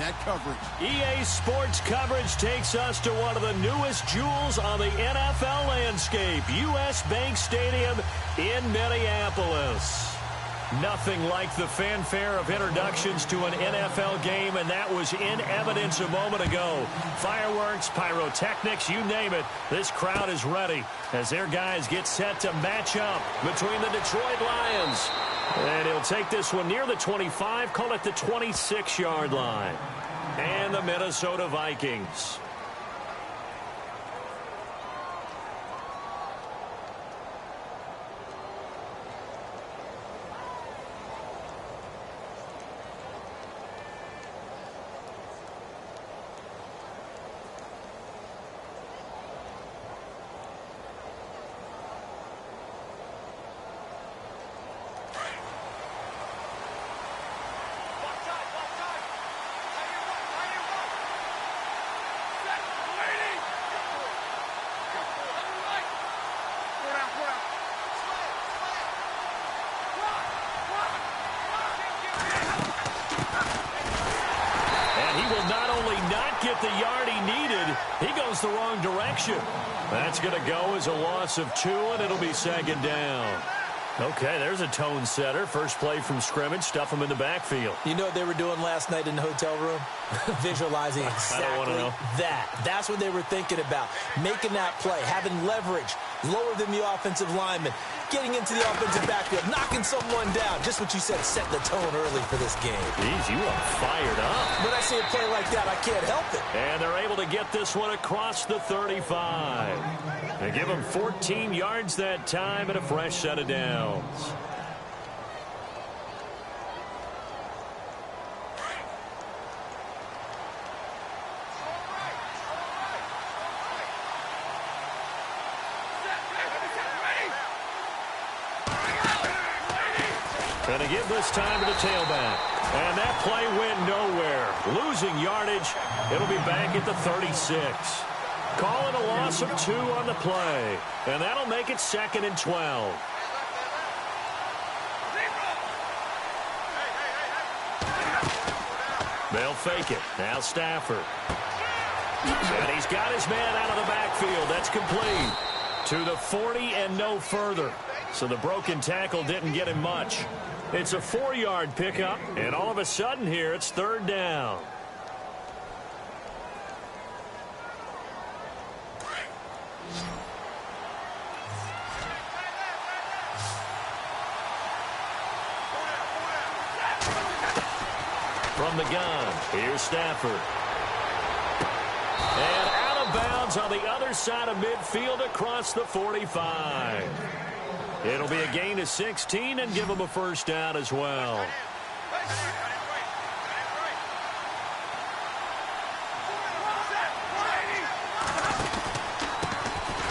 that coverage. EA Sports coverage takes us to one of the newest jewels on the NFL landscape, US Bank Stadium in Minneapolis. Nothing like the fanfare of introductions to an NFL game, and that was in evidence a moment ago. Fireworks, pyrotechnics, you name it. This crowd is ready as their guys get set to match up between the Detroit Lions. And he'll take this one near the 25, call it the 26-yard line. And the Minnesota Vikings. The yard he needed, he goes the wrong direction. That's going to go as a loss of 2, and it'll be second down. Okay, there's a tone setter. First play from scrimmage, stuff him in the backfield. You know what they were doing last night in the hotel room? Visualizing exactly that. That's what they were thinking about. Making that play, having leverage, lower than the offensive lineman, getting into the offensive backfield, knocking someone down. Just what you said, set the tone early for this game. Jeez, you are fired up. When I see a play like that, I can't help it. And they're able to get this one across the 35. They give him 14 yards that time and a fresh set of downs. Going to give this time to the tailback. And that play went nowhere. Losing yardage. It'll be back at the 36. Calling a loss of 2 on the play. And that'll make it 2nd and 12. They'll fake it. Now Stafford. And he's got his man out of the backfield. That's complete. To the 40 and no further. So the broken tackle didn't get him much. It's a 4-yard pickup, and all of a sudden here it's 3rd down. From the gun, here's Stafford. And out of bounds on the other side of midfield across the 45. It'll be a gain of 16 and give them a first down as well.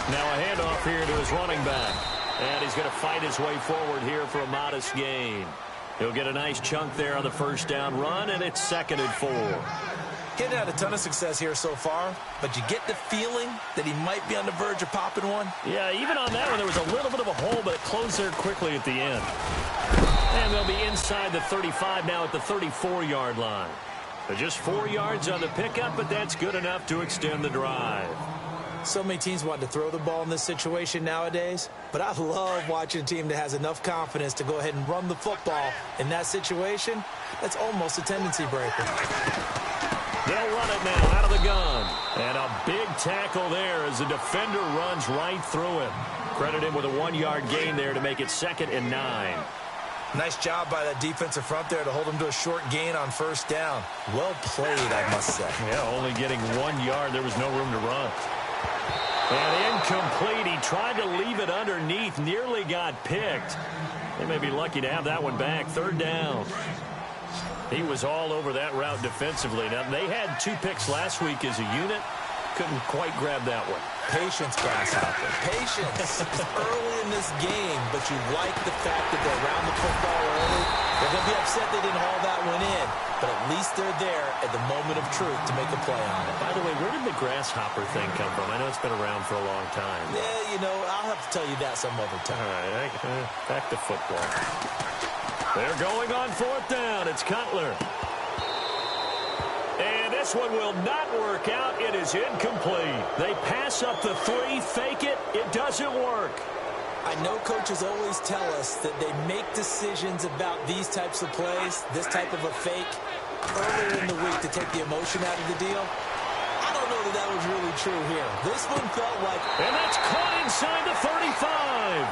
Now a handoff here to his running back. And he's going to fight his way forward here for a modest gain. He'll get a nice chunk there on the first down run, and it's 2nd and 4. He hadn't had a ton of success here so far, but you get the feeling that he might be on the verge of popping one. Yeah, even on that one, there was a little bit of a hole, but it closed there quickly at the end. And they'll be inside the 35 now at the 34-yard line. They're just 4 yards on the pickup, but that's good enough to extend the drive. So many teams want to throw the ball in this situation nowadays, but I love watching a team that has enough confidence to go ahead and run the football in that situation. That's almost a tendency breaker. They'll run it now out of the gun. And a big tackle there as the defender runs right through him. Credit him with a 1-yard gain there to make it 2nd and 9. Nice job by that defensive front there to hold him to a short gain on first down. Well played, I must say. Yeah, only getting 1 yard. There was no room to run. And incomplete. He tried to leave it underneath. Nearly got picked. They may be lucky to have that one back. 3rd down. He was all over that route defensively. Now, they had 2 picks last week as a unit. Couldn't quite grab that one. Patience, Grasshopper. Patience. It's early in this game, but you like the fact that they're around the football early. They're going to be upset they didn't haul that one in, but at least they're there at the moment of truth to make a play on it. By the way, where did the grasshopper thing come from? I know it's been around for a long time. Yeah, you know, I'll have to tell you that some other time. All right, back to football. They're going on 4th down. It's Cutler. this one will not work out. It is incomplete. They pass up the 3, fake it. It doesn't work. I know coaches always tell us that they make decisions about these types of plays, this type of a fake, earlier in the week to take the emotion out of the deal. I don't know that that was really true here. This one felt like... And that's caught inside the 35.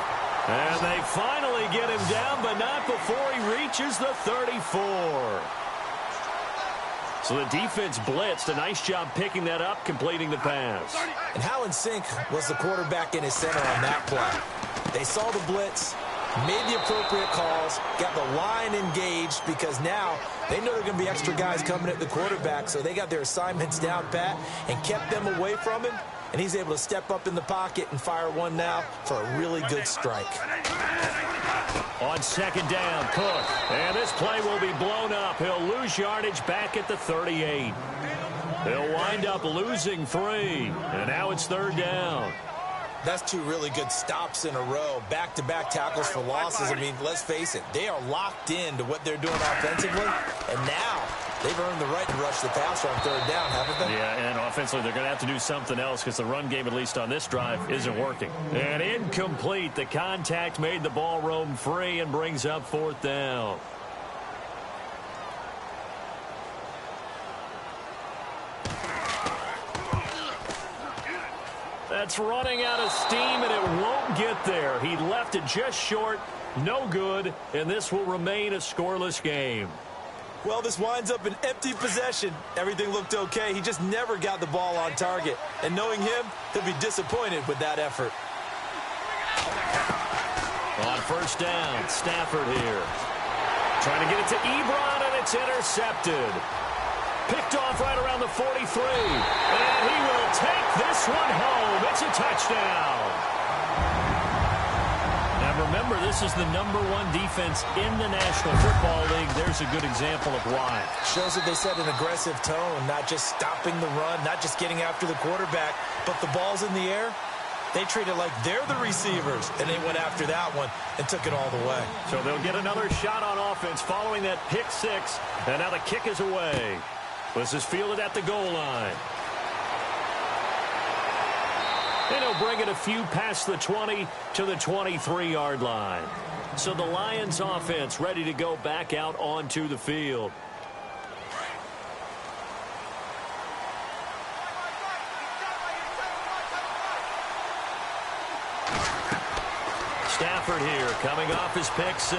And they finally get him down, but not before he reaches the 34. So the defense blitzed. A nice job picking that up, completing the pass. And how in sync was the quarterback in his center on that play? They saw the blitz, made the appropriate calls, got the line engaged because now they know there are going to be extra guys coming at the quarterback, so they got their assignments down pat and kept them away from him, and he's able to step up in the pocket and fire one now for a really good strike. On second down, Cook. And this play will be blown up. He'll lose yardage back at the 38. They'll wind up losing 3. And now it's third down. That's 2 really good stops in a row. Back-to-back tackles for losses. I mean, let's face it, they are locked into what they're doing offensively. And now they've earned the right to rush the passer on third down, haven't they? Yeah, and offensively they're going to have to do something else because the run game, at least on this drive, isn't working. And incomplete. The contact made the ball roam free and brings up fourth down. That's running out of steam, and it won't get there. He left it just short, no good, and this will remain a scoreless game. Well, this winds up an empty possession. Everything looked okay. He just never got the ball on target. And knowing him, he'll be disappointed with that effort. On first down, Stafford here. Trying to get it to Ebron, and it's intercepted. Picked off right around the 43. And he will take this one home. It's a touchdown. Now remember, this is the #1 defense in the National Football League. There's a good example of why. Shows that they set an aggressive tone, not just stopping the run, not just getting after the quarterback, but the ball's in the air. They treat it like they're the receivers, and they went after that one and took it all the way. So they'll get another shot on offense following that pick 6, and now the kick is away. This is fielded at the goal line. And he'll bring it a few past the 20 to the 23-yard line. So the Lions offense ready to go back out onto the field. Stafford here coming off his pick 6.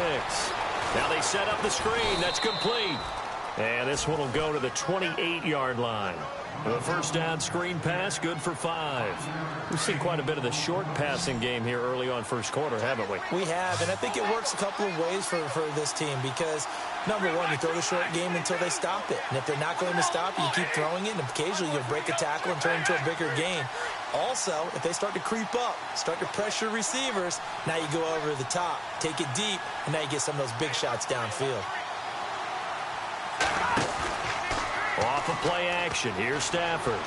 Now they set up the screen. That's complete. And this one will go to the 28-yard line. The first down screen pass, good for 5. We've seen quite a bit of the short passing game here early on first quarter, haven't we? We have, and I think it works a couple of ways for this team because, number one, you throw the short game until they stop it. And if they're not going to stop it, you keep throwing it, and occasionally you'll break a tackle and turn into a bigger gain. Also, if they start to creep up, start to pressure receivers, now you go over the top, take it deep, and now you get some of those big shots downfield. Off of play action. Here's Stafford.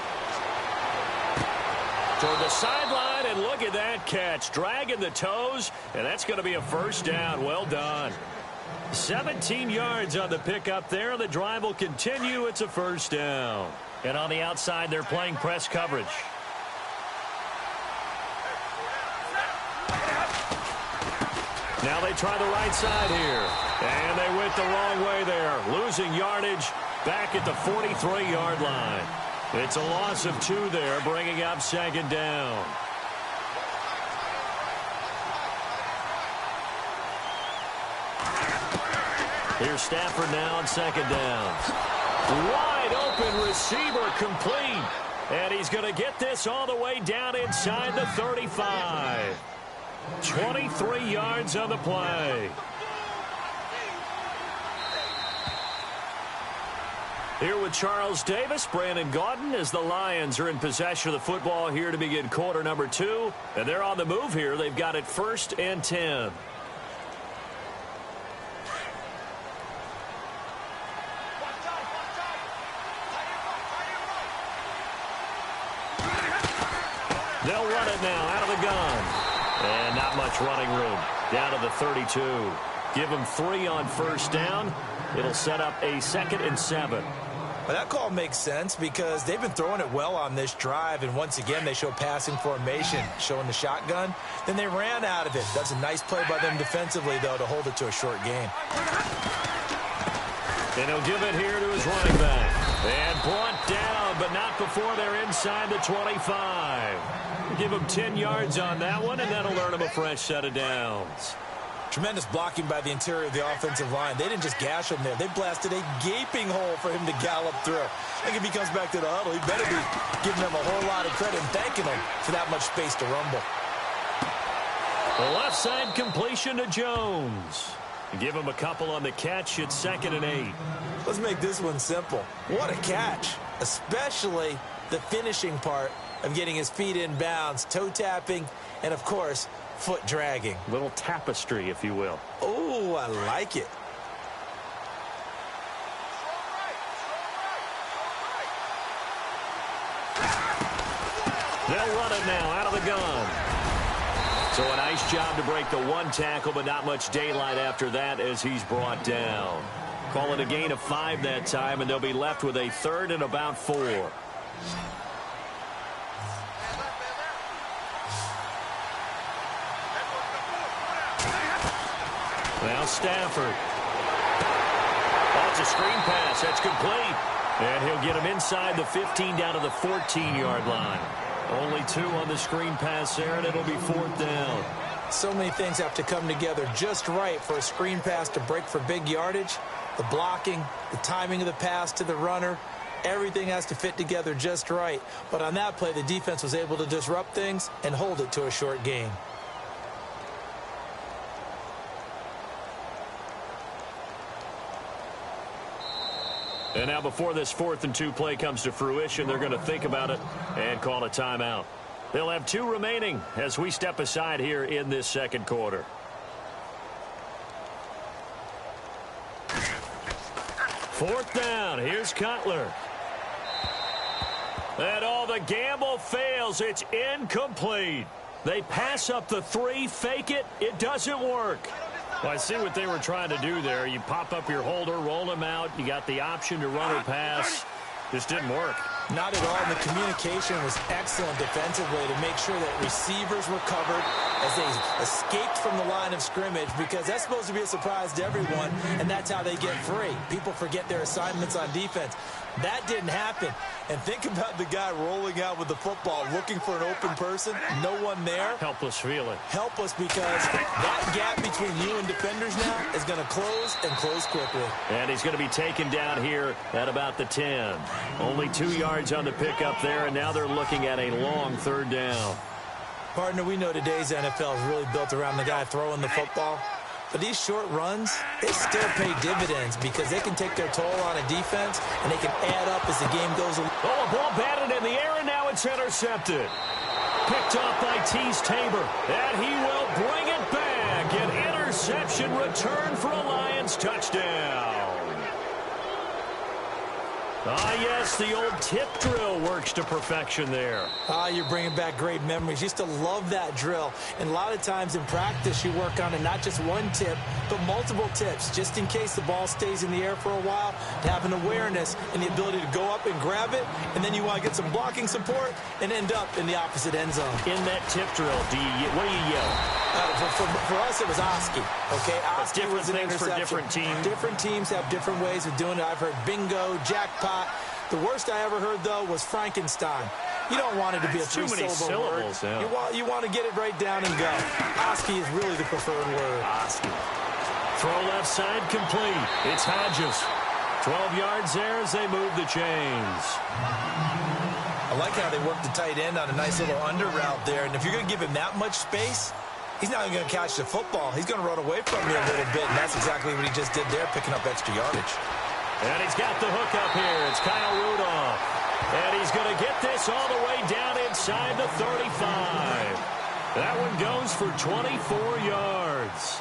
Toward the sideline, and look at that catch. Dragging the toes, and that's going to be a first down. Well done. 17 yards on the pickup there. The drive will continue. It's a first down. And on the outside, they're playing press coverage. Now they try the right side here. And they went the wrong way there. Losing yardage back at the 43-yard line. It's a loss of 2 there, bringing up second down. Here's Stafford now on second down. Wide open receiver complete. And he's going to get this all the way down inside the 35. 23 yards on the play. Here with Charles Davis, Brandon Gaudin, as the Lions are in possession of the football here to begin quarter number 2. And they're on the move here. They've got it 1st and 10. They'll run it now out of the gun. And not much running room. Down to the 32. Give them 3 on first down. It'll set up a 2nd and 7. Well, that call makes sense because they've been throwing it well on this drive, and once again, they show passing formation, showing the shotgun. Then they ran out of it. That's a nice play by them defensively, though, to hold it to a short gain. And he'll give it here to his running back. And brought down, but not before they're inside the 25. Give him 10 yards on that one, and that'll earn him a fresh set of downs. Tremendous blocking by the interior of the offensive line. They didn't just gash him there. They blasted a gaping hole for him to gallop through. I think if he comes back to the huddle, he better be giving them a whole lot of credit and thanking them for that much space to rumble. The left side completion to Jones. Give him a couple on the catch at 2nd and 8. Let's make this one simple. What a catch, especially the finishing part of getting his feet in bounds, toe tapping, and, of course, foot dragging. Little tapestry, if you will. Oh, I like it. They'll run it now out of the gun. So a nice job to break the one tackle, but not much daylight after that as he's brought down. Call it a gain of 5 that time, and they'll be left with a 3rd and about 4. Now Stafford. Oh, it's a screen pass. That's complete. And he'll get him inside the 15 down to the 14-yard line. Only 2 on the screen pass there, and it'll be 4th down. So many things have to come together just right for a screen pass to break for big yardage. The blocking, the timing of the pass to the runner, everything has to fit together just right. But on that play, the defense was able to disrupt things and hold it to a short gain. And now before this 4th and 2 play comes to fruition, they're going to think about it and call a timeout. They'll have 2 remaining as we step aside here in this second quarter. Fourth down. Here's Cutler. And all the gamble fails. It's incomplete. They pass up the 3, fake it. It doesn't work. Well, I see what they were trying to do there. You pop up your holder, roll him out. You got the option to run or pass. Just didn't work. Not at all. And the communication was excellent defensively to make sure that receivers were covered as they escaped from the line of scrimmage, because that's supposed to be a surprise to everyone, and that's how they get free. People forget their assignments on defense. That didn't happen. And think about the guy rolling out with the football, looking for an open person, no one there. Helpless feeling. Helpless, because that gap between you and defenders now is going to close, and close quickly. And he's going to be taken down here at about the 10. Only 2 yards on the pickup there, and now they're looking at a long 3rd down. Partner, we know today's NFL is really built around the guy throwing the football. But these short runs, they still pay dividends because they can take their toll on a defense, and they can add up as the game goes along. Oh, a ball batted in the air, and now it's intercepted. Picked off by Tease Tabor, and he will bring it back. An interception return for a Lions touchdown. Ah, yes, the old tip drill works to perfection there. Ah, you're bringing back great memories. Used to love that drill. And a lot of times in practice, you work on it, not just one tip, but multiple tips, just in case the ball stays in the air for a while, to have an awareness and the ability to go up and grab it, and then you want to get some blocking support and end up in the opposite end zone. In that tip drill, what do you yell? For us, it was Oski. Okay, Oski was an interception. For different teams. Different teams have different ways of doing it. I've heard bingo, jackpot. The worst I ever heard, though, was Frankenstein. You don't want it to be a 3-syllable word. Yeah. You want to get it right down and go. Oski is really the preferred word. Oski. Throw left side complete. It's Hodges. 12 yards there as they move the chains. I like how they work the tight end on a nice little under route there. And if you're going to give him that much space, he's not even going to catch the football. He's going to run away from you a little bit, and that's exactly what he just did there, picking up extra yardage. And he's got the hook up here. It's Kyle Rudolph. And he's going to get this all the way down inside the 35. That one goes for 24 yards.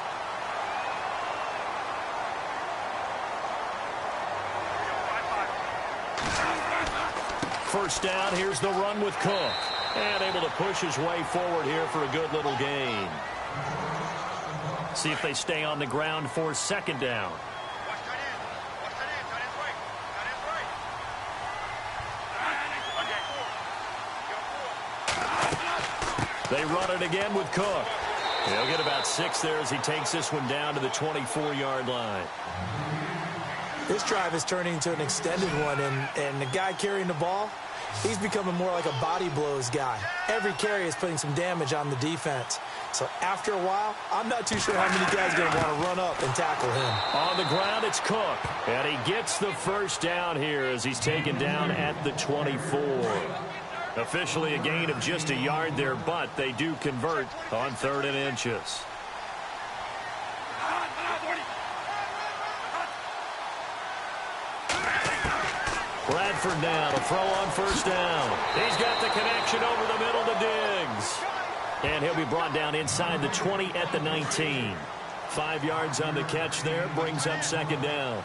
First down, here's the run with Cook. And able to push his way forward here for a good little gain. See if they stay on the ground for 2nd down. They run it again with Cook. He'll get about 6 there as he takes this one down to the 24-yard line. This drive is turning into an extended one, and the guy carrying the ball, he's becoming more like a body blows guy. Every carry is putting some damage on the defense. So after a while, I'm not too sure how many guys are going to want to run up and tackle him. On the ground, it's Cook. And he gets the first down here as he's taken down at the 24. Officially a gain of just a yard there, but they do convert on 3rd and inches. Bradford now to throw on 1st down. He's got the connection over the middle to Diggs. And he'll be brought down inside the 20 at the 19. 5 yards on the catch there, brings up 2nd down.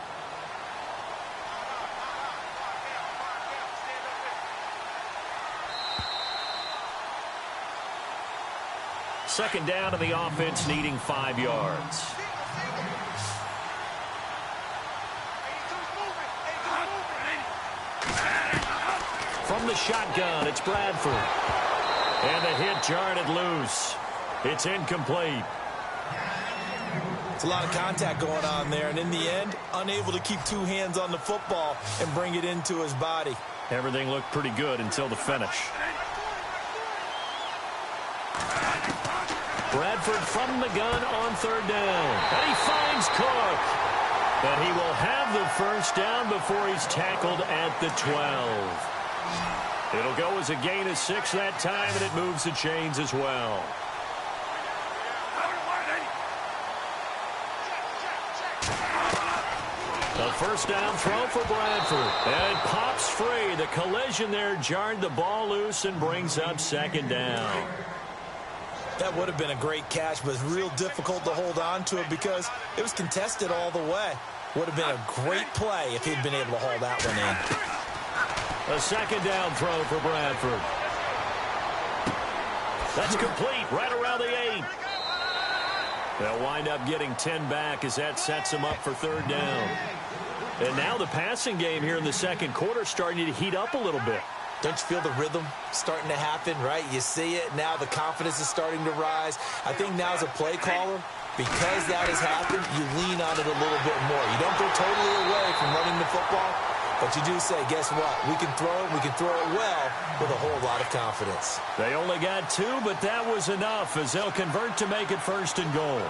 Second down, and the offense needing 5 yards. From the shotgun, it's Bradford. And the hit jarred it loose. It's incomplete. It's a lot of contact going on there, and in the end, unable to keep 2 hands on the football and bring it into his body. Everything looked pretty good until the finish. Bradford from the gun on 3rd down. And he finds Cook. But he will have the first down before he's tackled at the 12. It'll go as a gain of 6 that time, and it moves the chains as well. The first down throw for Bradford. And it pops free. The collision there jarred the ball loose and brings up 2nd down. That would have been a great catch, but it's real difficult to hold on to it because it was contested all the way. Would have been a great play if he'd been able to haul that one in. A 2nd down throw for Bradford. That's complete right around the 8. They'll wind up getting 10 back as that sets them up for 3rd down. And now the passing game here in the 2nd quarter starting to heat up a little bit. Don't you feel the rhythm starting to happen, right? You see it. Now the confidence is starting to rise. I think now as a play caller, because that has happened, you lean on it a little bit more. You don't go totally away from running the football, but you do say, guess what? We can throw it. We can throw it well with a whole lot of confidence. They only got 2, but that was enough as they'll convert to make it 1st and goal.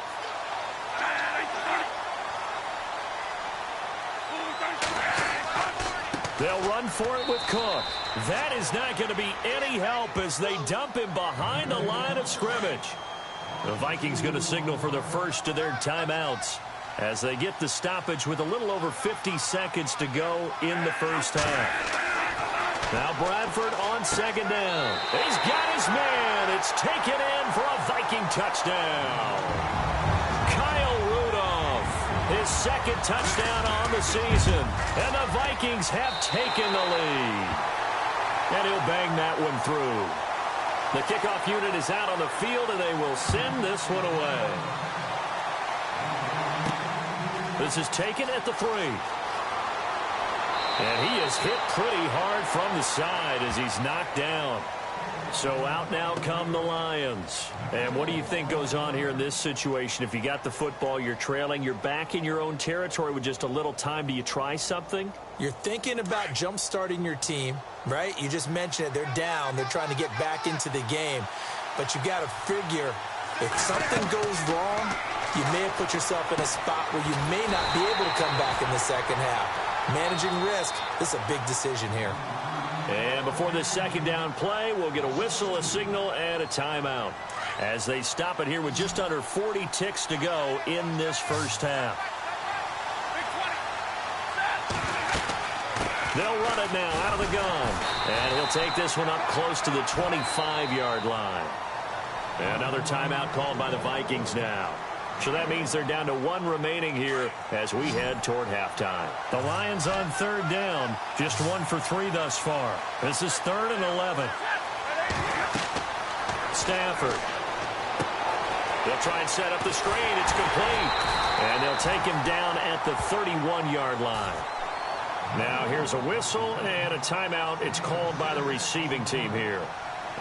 They'll run for it with Cook. That is not going to be any help as they dump him behind the line of scrimmage. The Vikings going to signal for the first of their timeouts as they get the stoppage with a little over 50 seconds to go in the first half. Now Bradford on 2nd down. He's got his man. It's taken in for a Viking touchdown. Kyle Rudolph, his 2nd touchdown on the season. And the Vikings have taken the lead. And he'll bang that one through. The kickoff unit is out on the field, and they will send this one away. This is taken at the 3. And he is hit pretty hard from the side as he's knocked down. So out now come the Lions. And what do you think goes on here in this situation? If you got the football, you're trailing, you're back in your own territory with just a little time. Do you try something? You're thinking about jump-starting your team, right? You just mentioned it. They're down. They're trying to get back into the game. But you got to figure if something goes wrong, you may have put yourself in a spot where you may not be able to come back in the second half. Managing risk, this is a big decision here. And before this 2nd down play, we'll get a whistle, a signal, and a timeout as they stop it here with just under 40 ticks to go in this first half. They'll run it now out of the gun. And he'll take this one up close to the 25-yard line. Another timeout called by the Vikings now. So that means they're down to 1 remaining here as we head toward halftime. The Lions on 3rd down, just 1 for 3 thus far. This is 3rd and 11. Stafford. They'll try and set up the screen. It's complete. And they'll take him down at the 31-yard line. Now here's a whistle and a timeout. It's called by the receiving team here.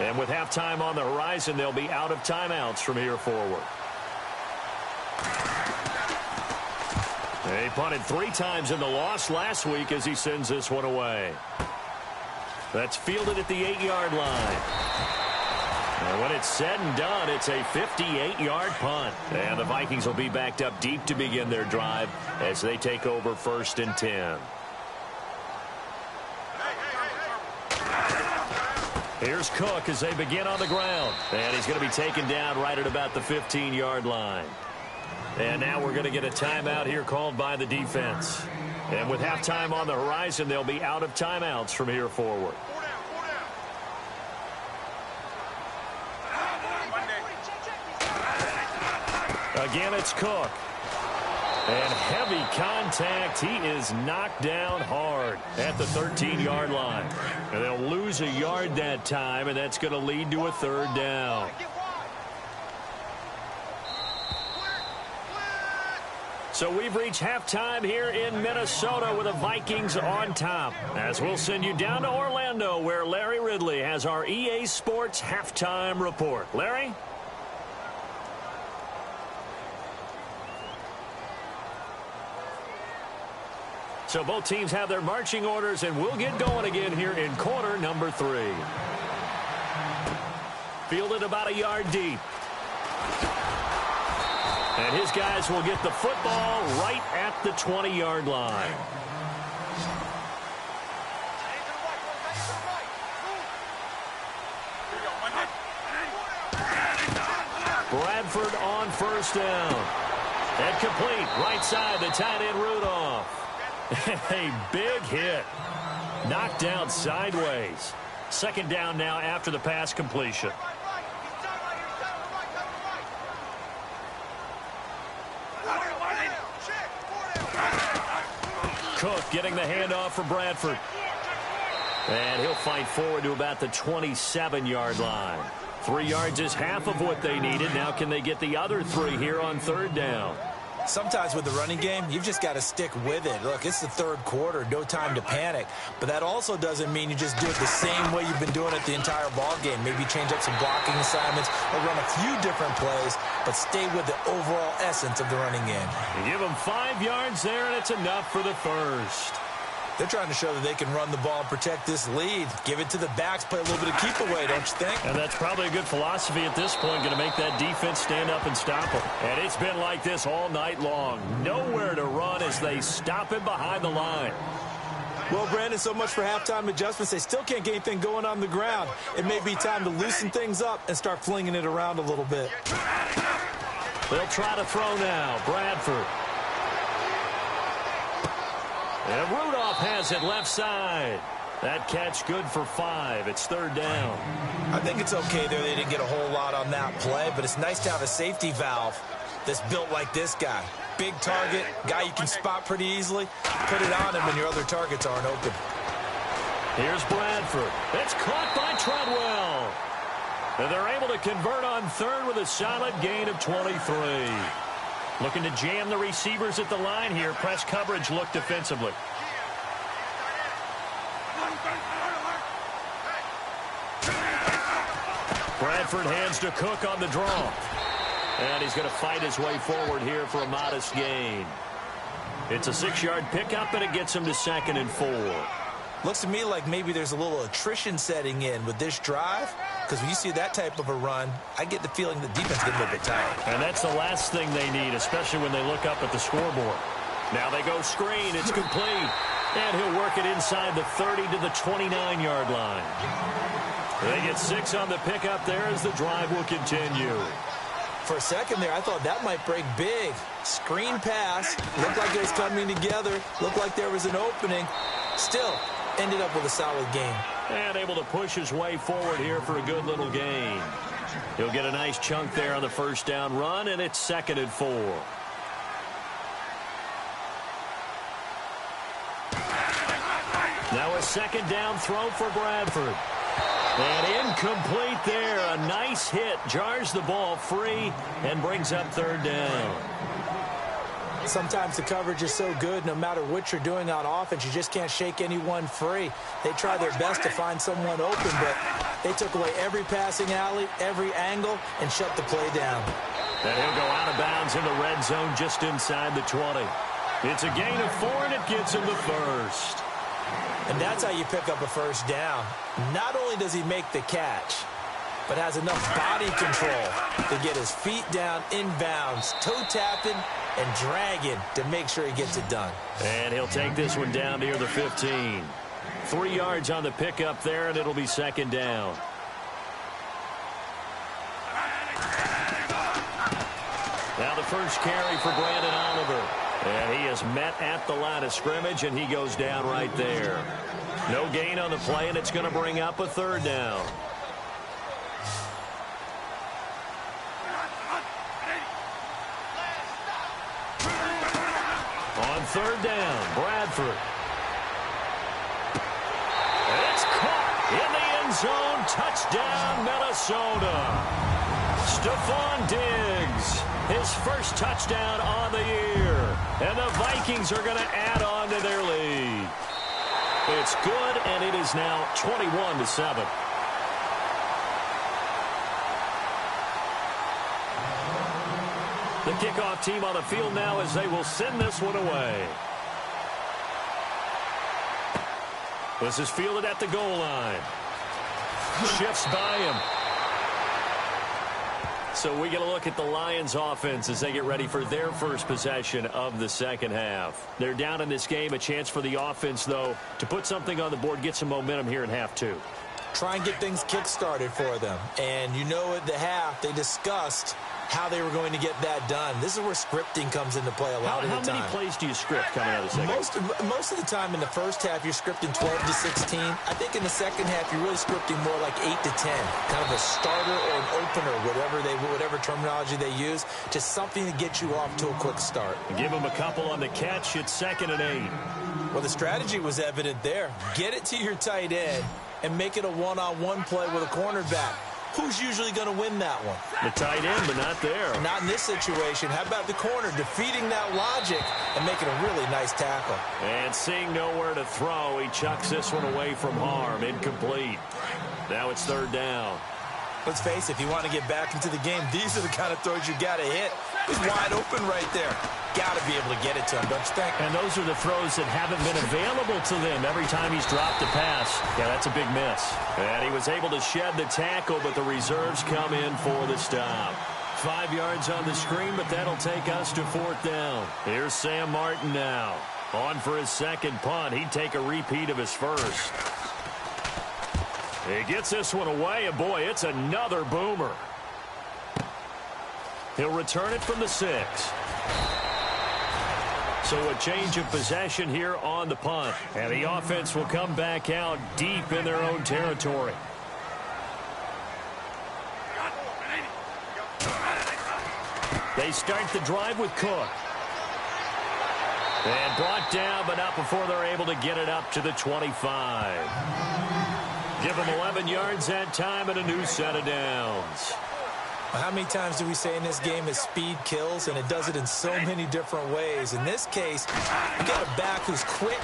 And with halftime on the horizon, they'll be out of timeouts from here forward. He punted 3 times in the loss last week as he sends this one away. That's fielded at the 8-yard line. And when it's said and done, it's a 58-yard punt. And the Vikings will be backed up deep to begin their drive as they take over 1st and 10. Here's Cook as they begin on the ground. And he's going to be taken down right at about the 15-yard line. And now we're going to get a timeout here called by the defense. And with halftime on the horizon, they'll be out of timeouts from here forward. Again, it's Cook. And heavy contact. He is knocked down hard at the 13-yard line. And they'll lose a yard that time, and that's going to lead to a 3rd down. So we've reached halftime here in Minnesota with the Vikings on top. As we'll send you down to Orlando, where Larry Ridley has our EA Sports halftime report. Larry? So both teams have their marching orders, and we'll get going again here in quarter number 3. Fielded about a yard deep. And his guys will get the football right at the 20-yard line. Bradford on 1st down. And complete. Right side, the tight end Rudolph. A big hit. Knocked down sideways. 2nd down now after the pass completion. Cook getting the handoff for Bradford. And he'll fight forward to about the 27-yard line. 3 yards is half of what they needed. Now can they get the other 3 here on 3rd down? Sometimes with the running game, you've just got to stick with it. Look, it's the 3rd quarter, no time to panic. But that also doesn't mean you just do it the same way you've been doing it the entire ball game. Maybe change up some blocking assignments or run a few different plays, but stay with the overall essence of the running game. You give them 5 yards there, and it's enough for the 1st. They're trying to show that they can run the ball and protect this lead. Give it to the backs, play a little bit of keep away, don't you think? And that's probably a good philosophy at this point, going to make that defense stand up and stop them. And it's been like this all night long. Nowhere to run as they stop him behind the line. Well, Brandon, so much for halftime adjustments. They still can't get anything going on the ground. It may be time to loosen things up and start flinging it around a little bit. They'll try to throw now. Bradford. And Rudolph has it left side. That catch good for 5. It's 3rd down. I think it's okay there. They didn't get a whole lot on that play, but it's nice to have a safety valve that's built like this guy. Big target, guy you can spot pretty easily. Put it on him when your other targets aren't open. Here's Bradford. It's caught by Treadwell. And they're able to convert on 3rd with a solid gain of 23. Looking to jam the receivers at the line here. Press coverage look defensively. Bradford hands to Cook on the draw. And he's going to fight his way forward here for a modest gain. It's a 6-yard pickup, and it gets him to 2nd and 4. Looks to me like maybe there's a little attrition setting in with this drive, because when you see that type of a run, I get the feeling the defense gets a little bit tired. And that's the last thing they need, especially when they look up at the scoreboard. Now they go screen. It's complete. And he'll work it inside the 30 to the 29-yard line. They get 6 on the pickup there as the drive will continue. For a second there, I thought that might break big. Screen pass. Looked like it was coming together. Looked like there was an opening. Still, ended up with a solid gain. And able to push his way forward here for a good little gain. He'll get a nice chunk there on the 1st down run, and it's 2nd and 4. Now a 2nd down throw for Bradford. And incomplete there. A nice hit. Jars the ball free and brings up 3rd down. Sometimes the coverage is so good, no matter what you're doing on offense, you just can't shake anyone free. They try their best to find someone open, but They took away every passing alley, every angle, and shut the play down. And he'll go out of bounds in the red zone just inside the 20. It's a gain of 4, and it gets him the first. And that's how you pick up a first down. Not only does he make the catch, but has enough body control to get his feet down inbounds, toe tapping and dragging to make sure he gets it done. And he'll take this one down near the 15. 3 yards on the pickup there, and it'll be second down. Now the first carry for Brandon Oliver. And he is met at the line of scrimmage, and he goes down right there. No gain on the play, and it's going to bring up a third down. On third down, Bradford. And it's caught in the end zone. Touchdown, Minnesota. Stephon Diggs, his first touchdown on the year. And the Vikings are going to add on to their lead. It's good, and it is now 21-7. The kickoff team on the field now as they will send this one away. This is fielded at the goal line. Shifts by him. So we get a look at the Lions offense as they get ready for their first possession of the second half. They're down in this game. A chance for the offense, though, to put something on the board, get some momentum here in half two. Try and get things kick-started for them. And you know at the half they discussed how they were going to get that done. This is where scripting comes into play a lot of the time. How many plays do you script coming out of the second? Most of the time in the first half, you're scripting 12 to 16. I think in the second half, you're really scripting more like 8 to 10. Kind of a starter or an opener, whatever terminology they use, just something to get you off to a quick start. Give them a couple on the catch. It's 2nd and 8. Well, the strategy was evident there. Get it to your tight end and make it a one-on-one play with a cornerback. Who's usually going to win that one? The tight end, but not there. Not in this situation. How about the corner defeating that logic and making a really nice tackle? And seeing nowhere to throw, he chucks this one away from harm. Incomplete. Now it's 3rd down. Let's face it, if you want to get back into the game, these are the kind of throws you got to hit. He's wide open right there. Got to be able to get it to him, don't you think? And those are the throws that haven't been available to them every time he's dropped a pass. Yeah, that's a big miss. And he was able to shed the tackle, but the reserves come in for the stop. 5 yards on the screen, but that'll take us to 4th down. Here's Sam Martin now. On for his second punt. He'd take a repeat of his first. He gets this one away, and boy, it's another boomer. He'll return it from the 6. So a change of possession here on the punt. And the offense will come back out deep in their own territory. They start the drive with Cook. And brought down, but not before they're able to get it up to the 25. Give them 11 yards that time and a new set of downs. How many times do we say in this game that speed kills, and it does it in so many different ways? In this case, you got a back who's quick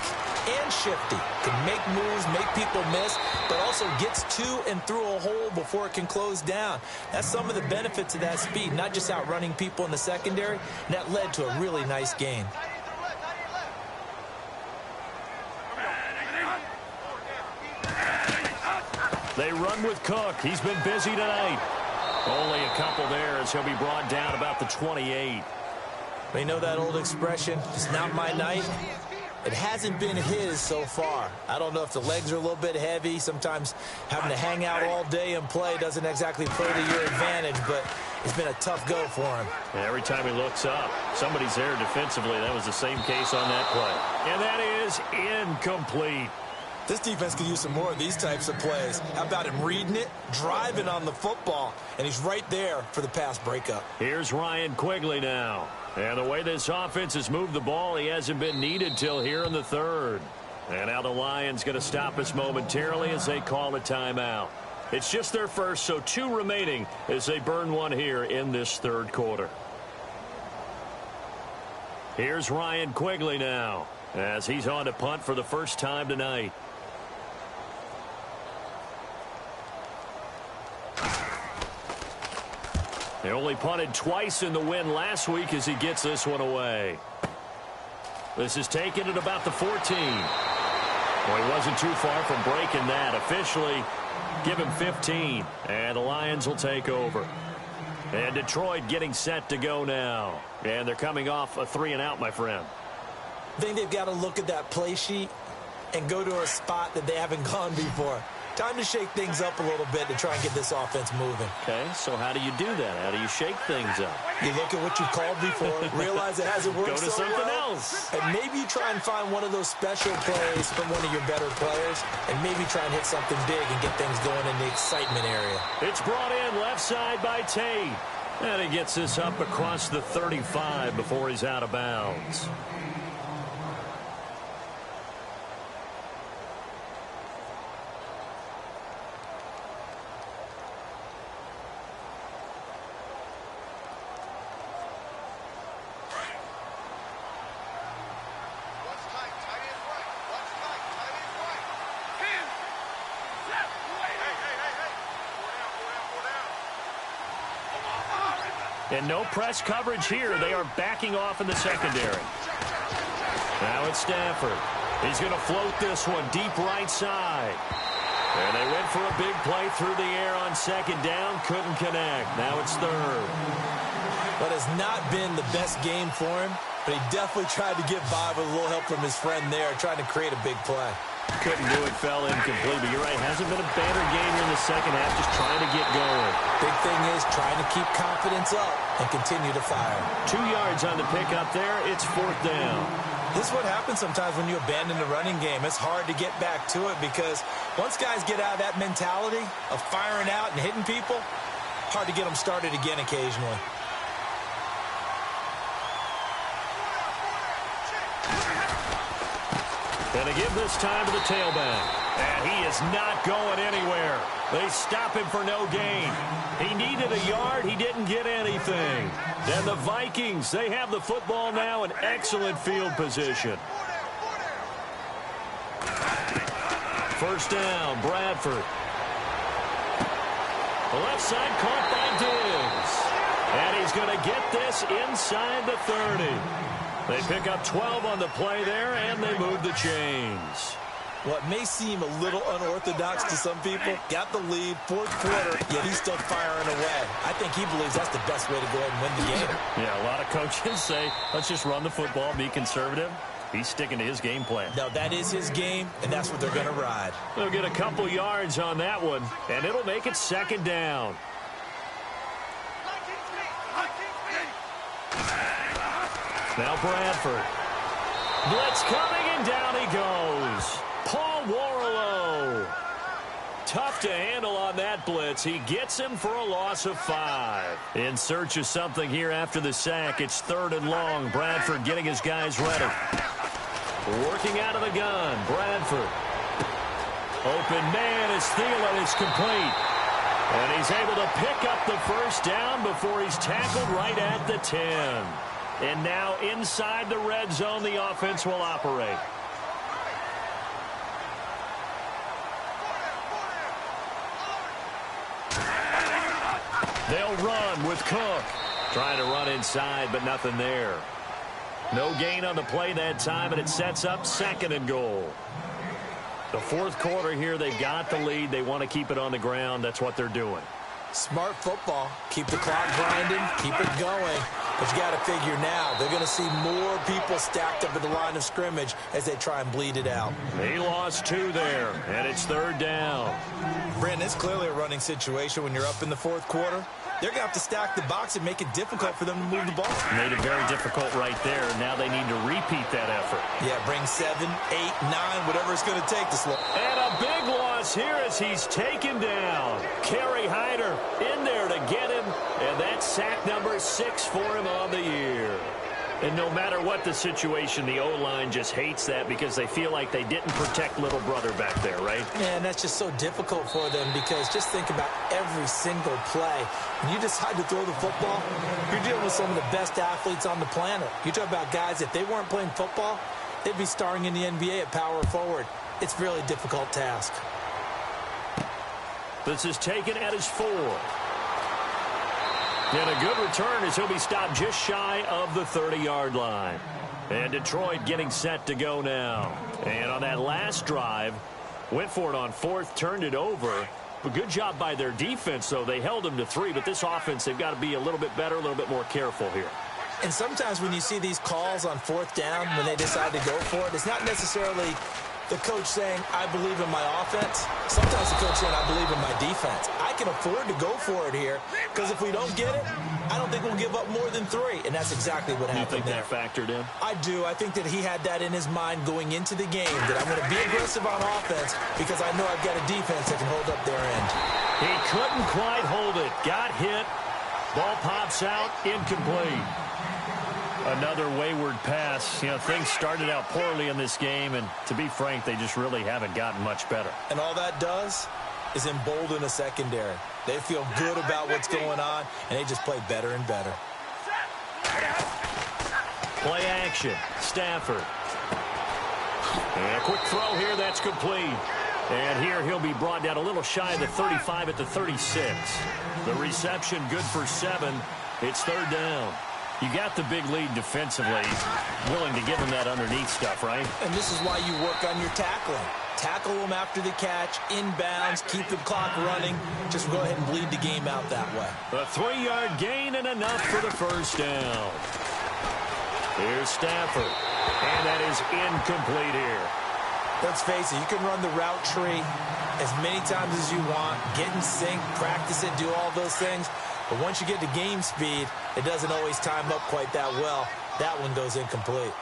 and shifty, can make moves, make people miss, but also gets to and through a hole before it can close down. That's some of the benefits of that speed, not just outrunning people in the secondary, and that led to a really nice gain. They run with Cook. He's been busy tonight. Only a couple there as he'll be brought down about the 28. They know that old expression, it's not my night. It hasn't been his so far. I don't know if the legs are a little bit heavy. Sometimes having to hang out all day and play doesn't exactly play to your advantage, but it's been a tough go for him. And every time he looks up, somebody's there defensively. That was the same case on that play. And that is incomplete. This defense could use some more of these types of plays. How about him reading it, driving on the football, and he's right there for the pass breakup. Here's Ryan Quigley now. And the way this offense has moved the ball, he hasn't been needed till here in the 3rd. And now the Lions going to stop us momentarily as they call a timeout. It's just their first, so 2 remaining as they burn one here in this 3rd quarter. Here's Ryan Quigley now as he's on to punt for the first time tonight. They only punted twice in the win last week as he gets this one away. This is taken at about the 14. Well, he wasn't too far from breaking that. Officially, give him 15. And the Lions will take over. And Detroit getting set to go now. And they're coming off a 3-and-out, my friend. I think they've got to look at that play sheet and go to a spot that they haven't gone before. Time to shake things up a little bit to try and get this offense moving. Okay, so how do you do that? How do you shake things up? You look at what you've called before, realize it hasn't worked so well. Go to something else. And maybe you try and find one of those special plays from one of your better players, and maybe try and hit something big and get things going in the excitement area. It's brought in left side by Tate. And he gets this up across the 35 before he's out of bounds. And no press coverage here. They are backing off in the secondary. Now it's Stafford. He's going to float this one deep right side. And they went for a big play through the air on second down. Couldn't connect. Now it's third. But it's not been the best game for him. But he definitely tried to get by with a little help from his friend there, trying to create a big play. Couldn't do it, fell incomplete. But you're right, hasn't been a better game in the second half, just trying to get going. Big thing is trying to keep confidence up and continue to fire. 2 yards on the pickup there. It's fourth down. This is what happens sometimes when you abandon the running game. It's hard to get back to it because once guys get out of that mentality of firing out and hitting people, hard to get them started again occasionally. And they give this time to the tailback. And he is not going anywhere. They stop him for no gain. He needed a yard. He didn't get anything. And the Vikings, they have the football now in excellent field position. First down, Bradford. The left side caught by Diggs. And he's going to get this inside the 30. They pick up 12 on the play there, and they move the chains. What may seem a little unorthodox to some people, got the lead, fourth quarter, yet he's still firing away. I think he believes that's the best way to go ahead and win the game. Yeah, a lot of coaches say, let's just run the football, be conservative. He's sticking to his game plan. No, that is his game, and that's what they're going to ride. They'll get a couple yards on that one, and it'll make it second down. Now Bradford. Blitz coming, and down he goes. Paul Warlow. Tough to handle on that blitz. He gets him for a loss of 5. In search of something here after the sack. It's third and long. Bradford getting his guys ready. Working out of the gun. Bradford. Open man as Thielen is complete. And he's able to pick up the first down before he's tackled right at the 10. And now inside the red zone, the offense will operate. They'll run with Cook. Trying to run inside, but nothing there. No gain on the play that time, and it sets up second and goal. The fourth quarter here, they've got the lead. They want to keep it on the ground. That's what they're doing. Smart football. Keep the clock grinding. Keep it going. But you got to figure now, they're going to see more people stacked up at the line of scrimmage as they try and bleed it out. He lost 2 there, and it's third down. Brandon, it's clearly a running situation when you're up in the fourth quarter. They're going to have to stack the box and make it difficult for them to move the ball. Made it very difficult right there. Now they need to repeat that effort. Yeah, bring 7, 8, 9, whatever it's going to take to slow. And a big loss here as he's taken down. Kerry Hyder in there to get him. And that's sack number 6 for him on the year. And no matter what the situation, the O-line just hates that because they feel like they didn't protect little brother back there, right? Yeah, and that's just so difficult for them because just think about every single play. When you decide to throw the football, you're dealing with some of the best athletes on the planet. You talk about guys, if they weren't playing football, they'd be starring in the NBA at power forward. It's a really difficult task. This is taken at his 4. And a good return as he'll be stopped just shy of the 30-yard line. And Detroit getting set to go now. And on that last drive, went for it on fourth, turned it over. A good job by their defense, though. They held them to 3, but this offense, they've got to be a little bit better, a little bit more careful here. And sometimes when you see these calls on fourth down, when they decide to go for it, it's not necessarily the coach saying, I believe in my offense. Sometimes the coach saying, I believe in my defense. I can afford to go for it here because if we don't get it, I don't think we'll give up more than 3. And that's exactly what happened there. You think that factored in? I do. I think that he had that in his mind going into the game, that I'm going to be aggressive on offense because I know I've got a defense that can hold up their end. He couldn't quite hold it. Got hit. Ball pops out. Incomplete. Another wayward pass. You know, things started out poorly in this game, and to be frank, they just really haven't gotten much better. And all that does is embolden a secondary. They feel good about what's going on, and they just play better and better. Play action. Stafford. And a quick throw here. That's complete. And here he'll be brought down a little shy of the 35 at the 36. The reception good for 7. It's third down. You got the big lead defensively, willing to give them that underneath stuff, right? And this is why you work on your tackling. Tackle them after the catch, inbounds, keep the clock running. Just go ahead and bleed the game out that way. A 3-yard gain and enough for the first down. Here's Stafford, and that is incomplete here. Let's face it, you can run the route tree as many times as you want, get in sync, practice it, do all those things. But once you get to game speed, it doesn't always time up quite that well. That one goes incomplete.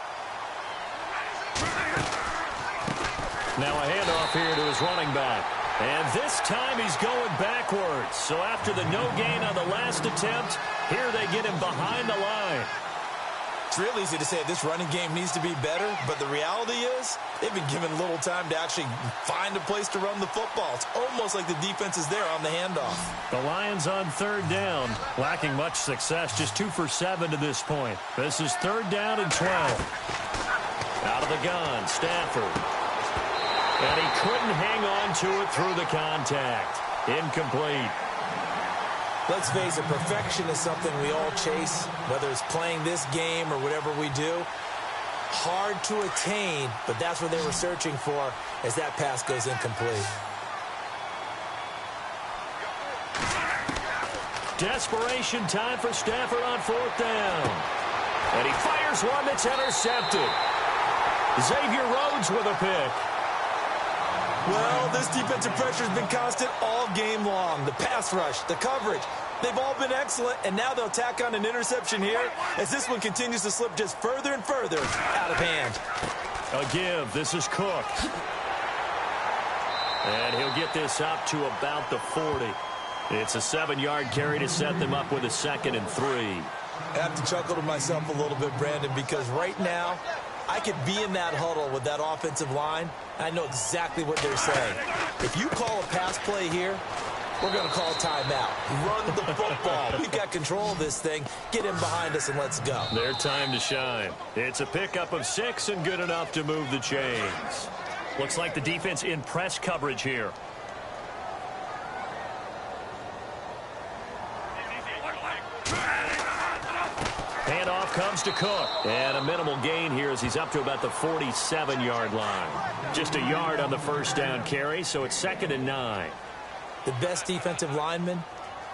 Now a handoff here to his running back. And this time he's going backwards. So after the no gain on the last attempt, here they get him behind the line. It's real easy to say this running game needs to be better, but the reality is they've been given little time to actually find a place to run the football. It's almost like the defense is there on the handoff. The Lions on third down, lacking much success, just 2 for 7 to this point. This is third down and 12. Out of the gun, Stafford. And he couldn't hang on to it through the contact. Incomplete. Let's face it, perfection is something we all chase, whether it's playing this game or whatever we do. Hard to attain, but that's what they were searching for as that pass goes incomplete. Desperation time for Stafford on fourth down. And he fires one that's intercepted. Xavier Rhodes with a pick. Well, this defensive pressure has been constant all game long. The pass rush, the coverage, they've all been excellent, and now they'll tack on an interception here as this one continues to slip just further and further out of hand. A give. This is Cook. And he'll get this up to about the 40. It's a 7-yard carry to set them up with a 2nd and 3. I have to chuckle to myself a little bit, Brandon, because right now I could be in that huddle with that offensive line, and I know exactly what they're saying. If you call a pass play here, we're going to call a timeout. Run the football. We've got control of this thing. Get him behind us and let's go. Their time to shine. It's a pickup of 6 and good enough to move the chains. Looks like the defense in press coverage here. Handoff comes to Cook. And a minimal gain here as he's up to about the 47-yard line. Just a yard on the first down carry, so it's 2nd and 9. The best defensive linemen,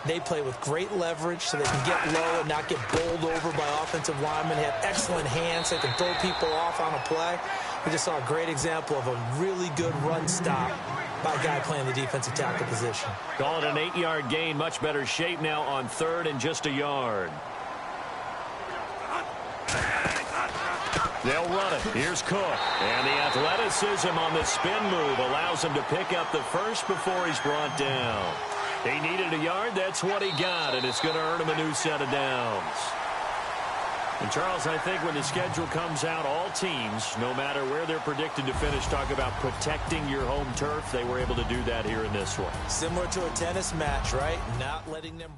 they play with great leverage so they can get low and not get bowled over by offensive linemen. They have excellent hands. They can throw people off on a play. We just saw a great example of a really good run stop by a guy playing the defensive tackle position. Call it an 8-yard gain. Much better shape now on third and just a yard. They'll run it. Here's Cook. And the athleticism on the spin move allows him to pick up the first before he's brought down. He needed a yard. That's what he got, and it's going to earn him a new set of downs. And, Charles, I think when the schedule comes out, all teams, no matter where they're predicted to finish, talk about protecting your home turf. They were able to do that here in this one. Similar to a tennis match, right? Not letting them...